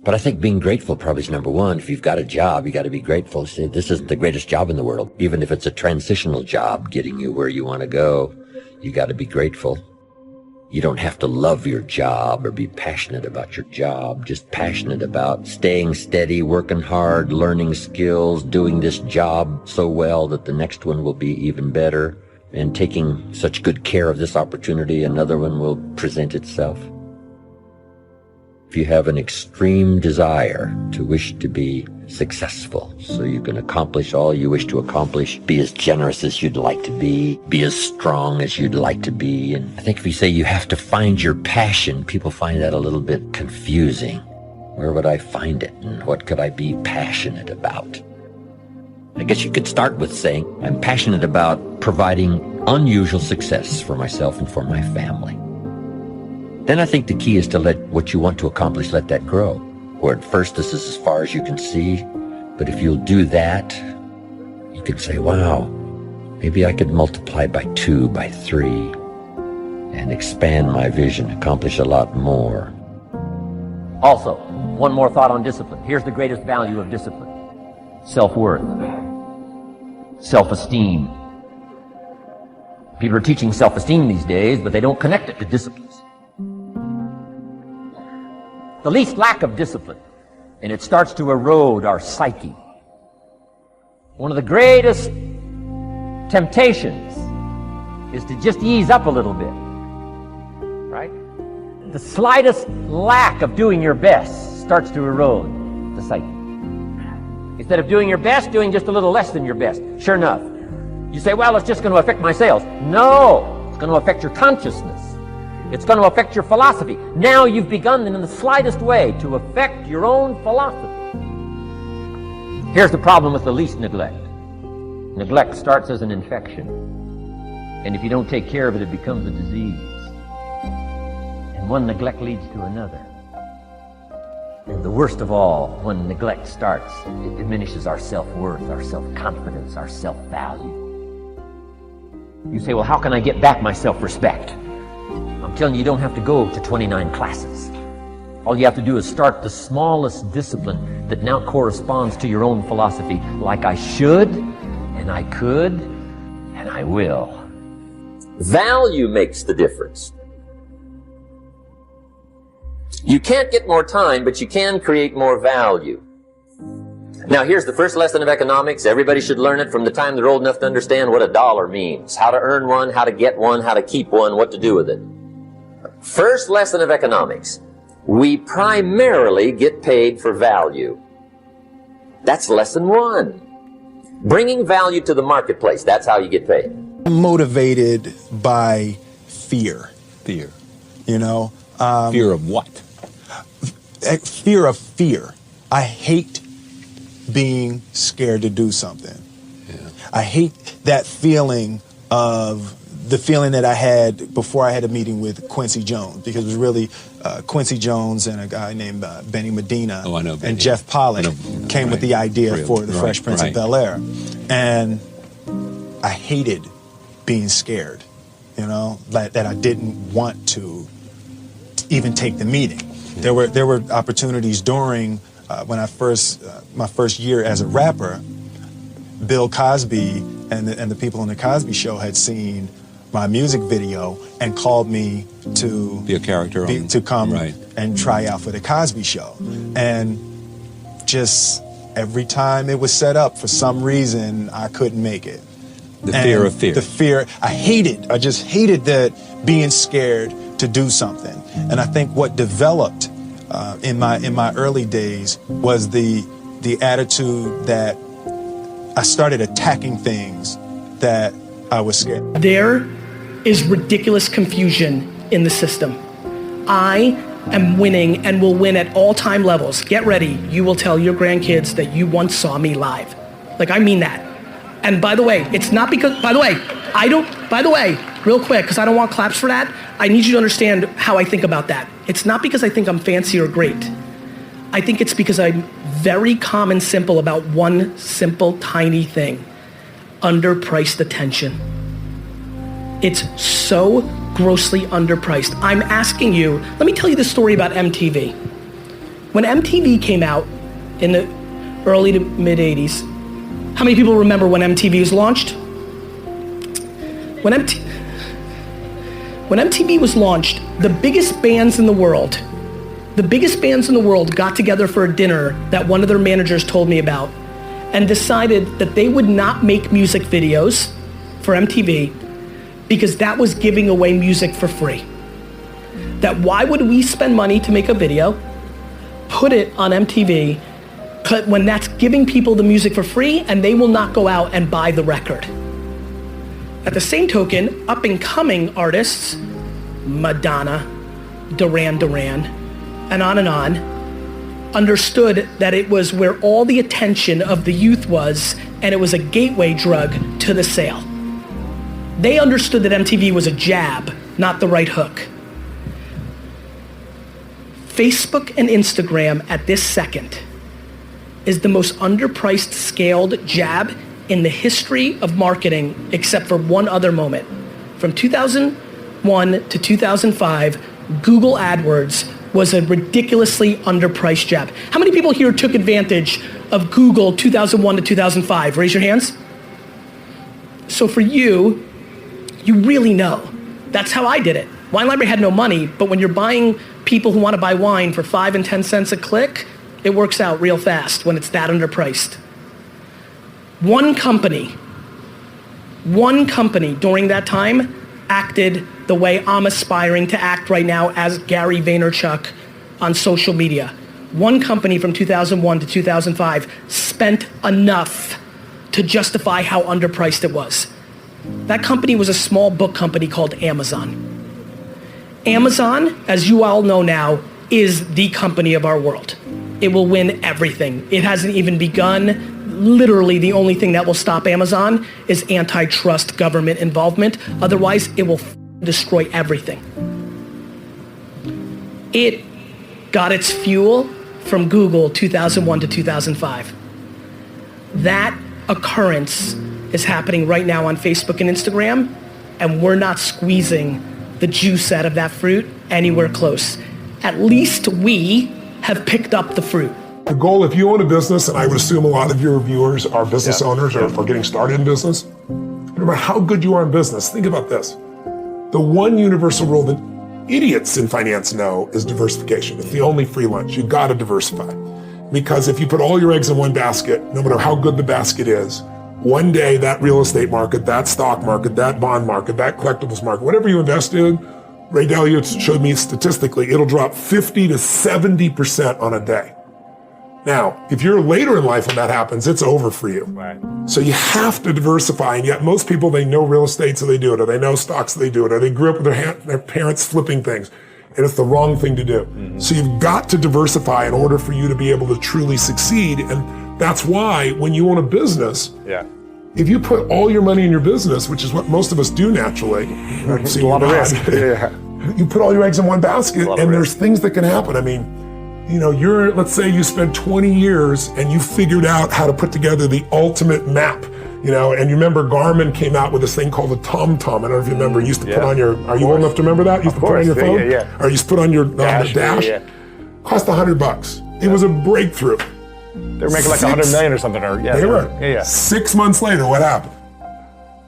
But I think being grateful probably is number one. If you've got a job, you got to be grateful. Say, this isn't the greatest job in the world. Even if it's a transitional job getting you where you want to go, you got to be grateful. You don't have to love your job or be passionate about your job. Just passionate about staying steady, working hard, learning skills, doing this job so well that the next one will be even better, and taking such good care of this opportunity, another one will present itself. If you have an extreme desire to wish to be successful, so you can accomplish all you wish to accomplish, be as generous as you'd like to be as strong as you'd like to be. And I think if you say you have to find your passion, people find that a little bit confusing. Where would I find it? And what could I be passionate about? I guess you could start with saying, I'm passionate about providing unusual success for myself and for my family. Then I think the key is to let what you want to accomplish, let that grow. Or at first, this is as far as you can see. But if you'll do that, you can say, wow, maybe I could multiply by 2, by 3, and expand my vision, accomplish a lot more. Also, one more thought on discipline. Here's the greatest value of discipline: self-worth, self-esteem. People are teaching self-esteem these days, but they don't connect it to disciplines. The least lack of discipline, and it starts to erode our psyche. One of the greatest temptations is to just ease up a little bit, right? The slightest lack of doing your best starts to erode the psyche. Instead of doing your best, doing just a little less than your best. Sure enough, you say, well, it's just going to affect my sales. No, it's going to affect your consciousness. It's going to affect your philosophy. Now you've begun in the slightest way to affect your own philosophy. Here's the problem with the least neglect. Neglect starts as an infection. And if you don't take care of it, it becomes a disease. And one neglect leads to another. And the worst of all, when neglect starts, it diminishes our self-worth, our self-confidence, our self-value. You say, well, how can I get back my self-respect? I'm telling you, you don't have to go to 29 classes. All you have to do is start the smallest discipline that now corresponds to your own philosophy, like I should, and I could, and I will. Value makes the difference. You can't get more time, but you can create more value. Now, here's the first lesson of economics. Everybody should learn it from the time they're old enough to understand what a dollar means, how to earn one, how to get one, how to keep one, what to do with it. First lesson of economics. We primarily get paid for value. That's lesson 1. Bringing value to the marketplace. That's how you get paid. I'm motivated by fear. Fear. You know? Fear of what? Fear of fear. I hate being scared to do something. Yeah. I hate that feeling of the feeling that I had before I had a meeting with Quincy Jones, because it was really Quincy Jones and a guy named Benny Medina and Jeff Pollock came with the idea for the Fresh Prince of Bel-Air. And I hated being scared, you know, that I didn't want to even take the meeting. There were opportunities during when my first year as a rapper. Bill Cosby and the people on the Cosby Show had seen my music video and called me to be a character to come and try out for the Cosby Show. And just every time it was set up, for some reason I couldn't make it. The fear of fear. The fear. I just hated that, being scared to do something. And I think what developed in my early days was the attitude that I started attacking things that I was scared. There is ridiculous confusion in the system. I am winning and will win at all time levels. Get ready. You will tell your grandkids that you once saw me live. Like, I mean that. And by the way, it's not because, by the way, real quick, because I don't want claps for that. I need you to understand how I think about that. It's not because I think I'm fancy or great. I think it's because I'm very calm and simple about one simple, tiny thing: underpriced attention. It's so grossly underpriced. I'm asking you, let me tell you this story about MTV. When MTV came out in the early to mid 80s, how many people remember when MTV was launched? When MTV was launched, the biggest bands in the world got together for a dinner that one of their managers told me about and decided that they would not make music videos for MTV because that was giving away music for free. That why would we spend money to make a video, put it on MTV, when that's giving people the music for free and they will not go out and buy the record. At the same token, up and coming artists, Madonna, Duran Duran, and on, understood that it was where all the attention of the youth was, and it was a gateway drug to the sale. They understood that MTV was a jab, not the right hook. Facebook and Instagram at this second is the most underpriced scaled jab in the history of marketing, except for one other moment. From 2001 to 2005, Google AdWords was a ridiculously underpriced jab. How many people here took advantage of Google 2001 to 2005? Raise your hands. So for you really know. That's how I did it. Wine Library had no money, but when you're buying people who want to buy wine for 5 and 10 cents a click, it works out real fast when it's that underpriced. One company during that time acted the way I'm aspiring to act right now as Gary Vaynerchuk on social media. One company from 2001 to 2005 spent enough to justify how underpriced it was. That company was a small book company called Amazon. Amazon, as you all know now, is the company of our world. It will win everything. It hasn't even begun. Literally the only thing that will stop Amazon is antitrust government involvement. Otherwise, it will destroy everything. It got its fuel from Google 2001 to 2005. That occurrence is happening right now on Facebook and Instagram, and we're not squeezing the juice out of that fruit anywhere close. At least we have picked up the fruit. The goal, if you own a business, and I would assume a lot of your viewers are business owners or getting started in business, no matter how good you are in business, think about this. The one universal rule that idiots in finance know is diversification. It's the only free lunch. You gotta diversify. Because if you put all your eggs in one basket, no matter how good the basket is, one day that real estate market, that stock market, that bond market, that collectibles market, whatever you invest in, Ray Dalio showed me statistically, it'll drop 50 to 70% on a day. Now, if you're later in life when that happens, it's over for you. Right. So you have to diversify, and yet most people, they know real estate, so they do it, or they know stocks, so they do it, or they grew up with their parents flipping things, and it's the wrong thing to do. Mm-hmm. So you've got to diversify in order for you to be able to truly succeed, and that's why when you own a business, if you put all your money in your business, which is what most of us do naturally, it's a lot of risk. You put all your eggs in one basket, and there's things that can happen. I mean, you know, let's say you spent 20 years and you figured out how to put together the ultimate map, you know, and you remember Garmin came out with this thing called the TomTom. I don't know if you remember, you used to put on your, are you old enough to remember that? You used to put on your phone? Or you used to put on your dash? Cost $100. It was a breakthrough. They were making like 100 million or something. They were. 6 months later, what happened?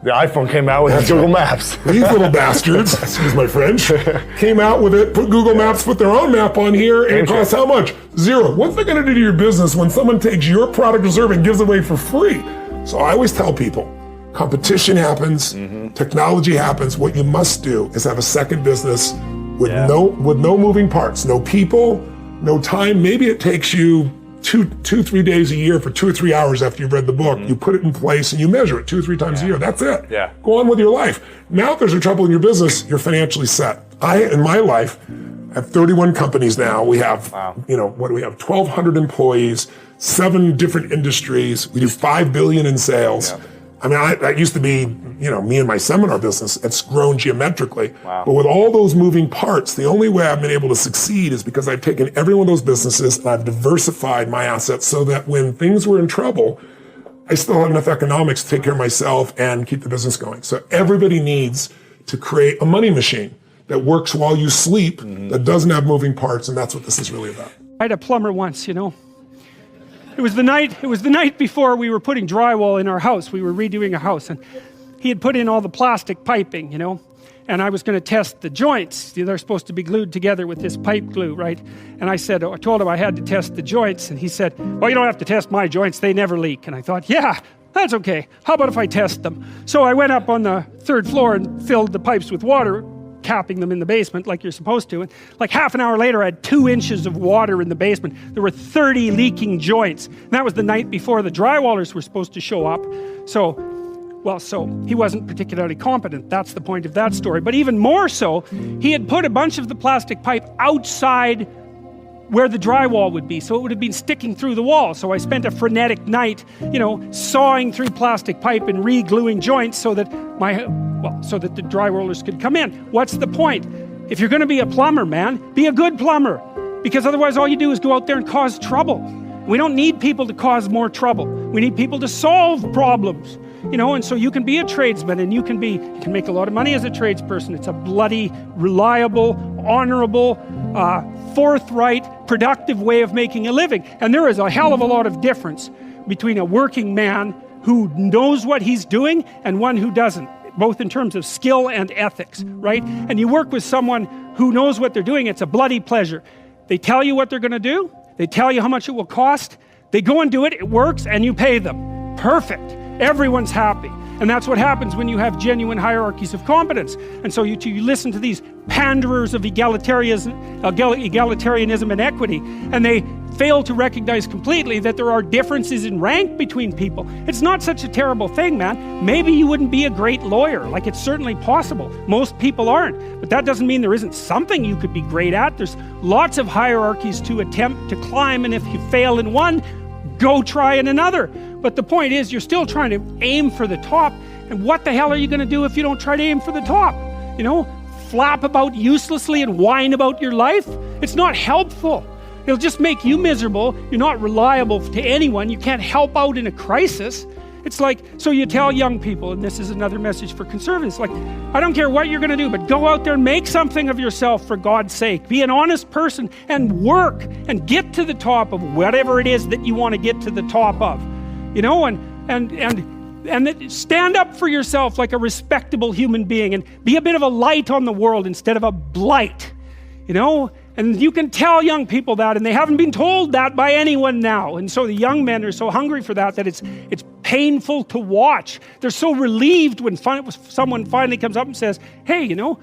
The iPhone came out with Google Maps. These little bastards, excuse my French, came out with it, put Google Maps, put their own map on here, and it costs how much? $0. What's that gonna do to your business when someone takes your product or service and gives it away for free? So I always tell people, competition happens, technology happens. What you must do is have a second business with no moving parts, no people, no time. Maybe it takes you 3 days a year for 2 or 3 hours after you've read the book. You put it in place and you measure it 2 or 3 times a year. That's it. Go on with your life. Now, if there's a trouble in your business, you're financially set. In my life, I have 31 companies now. We have, you know, what do we have? 1,200 employees, 7 different industries. We do $5 billion in sales. I mean, that used to be, you know, me and my seminar business. It's grown geometrically. But with all those moving parts, the only way I've been able to succeed is because I've taken every one of those businesses and I've diversified my assets so that when things were in trouble, I still have enough economics to take care of myself and keep the business going. So everybody needs to create a money machine that works while you sleep, that doesn't have moving parts, and that's what this is really about. I had a plumber once, you know. It was the night before we were putting drywall in our house. We were redoing a house, and he had put in all the plastic piping, you know. And I was going to test the joints. They're supposed to be glued together with this pipe glue, right? And I told him I had to test the joints, and he said, well, you don't have to test my joints, they never leak. And I thought, yeah, that's okay. How about if I test them? So I went up on the 3rd floor and filled the pipes with water, capping them in the basement like you're supposed to. And like half an hour later, I had 2 inches of water in the basement. There were 30 leaking joints. And that was the night before the drywallers were supposed to show up. So he wasn't particularly competent. That's the point of that story. But even more so, he had put a bunch of the plastic pipe outside where the drywall would be, so it would have been sticking through the wall. So I spent a frenetic night, you know, sawing through plastic pipe and re-gluing joints so that the drywallers could come in. What's the point? If you're going to be a plumber, man, be a good plumber, because otherwise all you do is go out there and cause trouble. We don't need people to cause more trouble. We need people to solve problems. You know, and so you can be a tradesman, and you can make a lot of money as a tradesperson. It's a bloody, reliable, honorable, forthright, productive way of making a living. And there is a hell of a lot of difference between a working man who knows what he's doing and one who doesn't, both in terms of skill and ethics, right? And you work with someone who knows what they're doing, it's a bloody pleasure. They tell you what they're going to do, they tell you how much it will cost, they go and do it, it works, and you pay them. Perfect. Everyone's happy. And that's what happens when you have genuine hierarchies of competence. And so you listen to these panderers of egalitarianism and equity, and they fail to recognize completely that there are differences in rank between people. It's not such a terrible thing, man. Maybe you wouldn't be a great lawyer. Like, it's certainly possible. Most people aren't. But that doesn't mean there isn't something you could be great at. There's lots of hierarchies to attempt to climb, and if you fail in one, go try in another. But the point is, you're still trying to aim for the top. And what the hell are you going to do if you don't try to aim for the top? You know, flap about uselessly and whine about your life? It's not helpful. It'll just make you miserable. You're not reliable to anyone. You can't help out in a crisis. It's like, so you tell young people, and this is another message for conservatives, like, I don't care what you're going to do, but go out there and make something of yourself for God's sake. Be an honest person and work and get to the top of whatever it is that you want to get to the top of. You know, and stand up for yourself like a respectable human being, and be a bit of a light on the world instead of a blight. You know, and you can tell young people that, and they haven't been told that by anyone now. And so the young men are so hungry for that it's painful to watch. They're so relieved when someone finally comes up and says, hey, you know,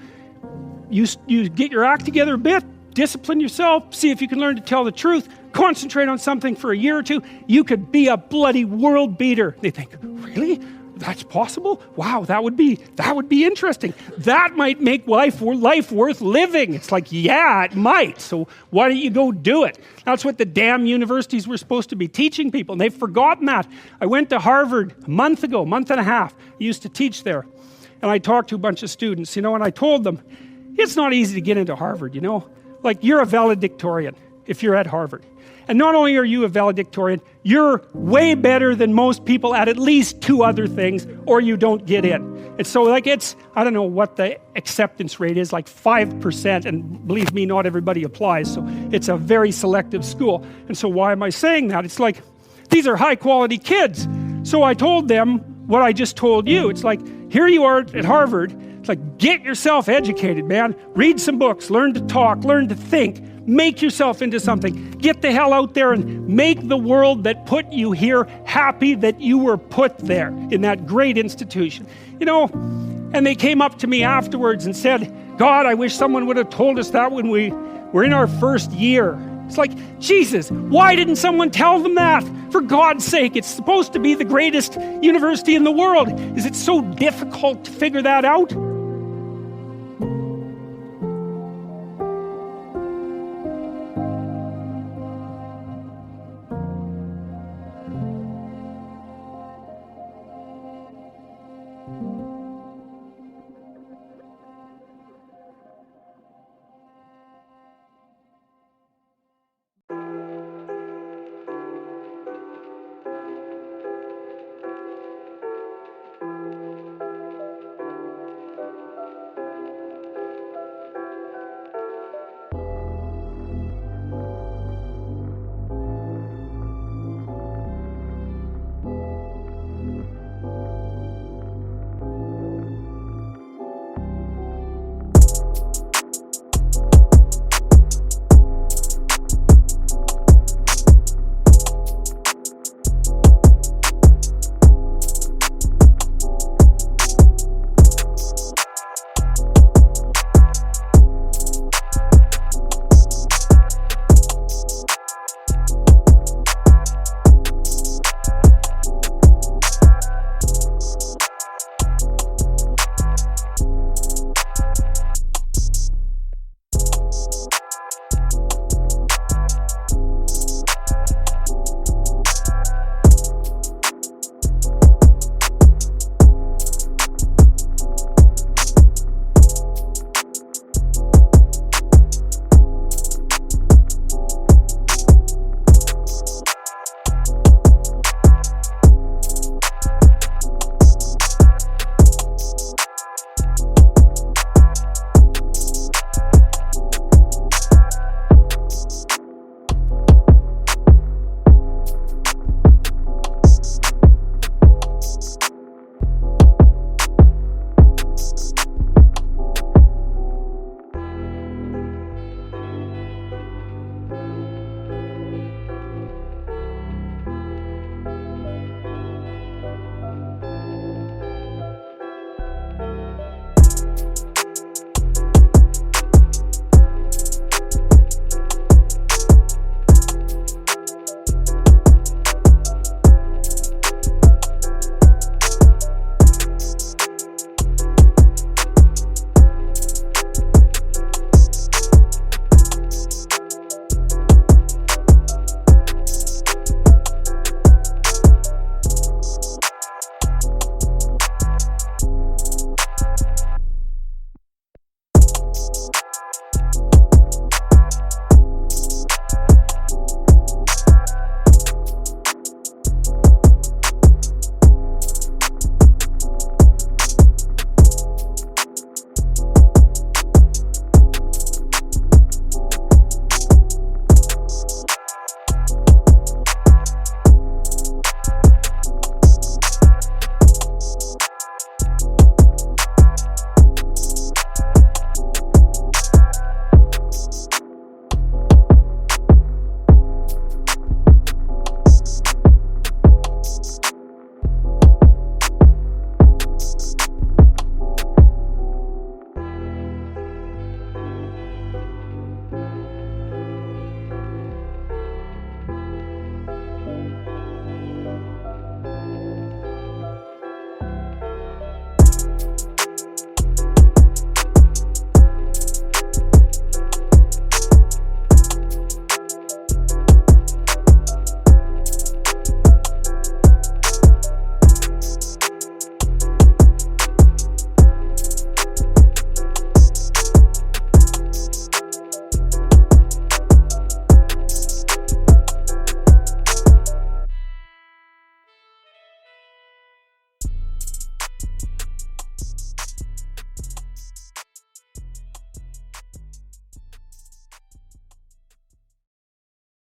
you get your act together a bit, discipline yourself, see if you can learn to tell the truth, concentrate on something for a year or two, you could be a bloody world beater. They think, really? That's possible? Wow, that would be interesting. That might make life worth living. It's like, yeah, it might. So why don't you go do it? That's what the damn universities were supposed to be teaching people, and they've forgotten that. I went to Harvard a month and a half. I used to teach there. And I talked to a bunch of students, you know, and I told them, it's not easy to get into Harvard, you know. Like, you're a valedictorian if you're at Harvard. And not only are you a valedictorian, you're way better than most people at least 2 other things, or you don't get in. And so, like, I don't know what the acceptance rate is, like 5%, and believe me, not everybody applies, so it's a very selective school. And so why am I saying that? It's like, these are high-quality kids. So I told them what I just told you. It's like, here you are at Harvard. It's like, get yourself educated, man. Read some books, learn to talk, learn to think. Make yourself into something. Get the hell out there and make the world that put you here happy that you were put there in that great institution. You know, and they came up to me afterwards and said, God, I wish someone would have told us that when we were in our first year. It's like, Jesus, why didn't someone tell them that? For God's sake, it's supposed to be the greatest university in the world. Is it so difficult to figure that out?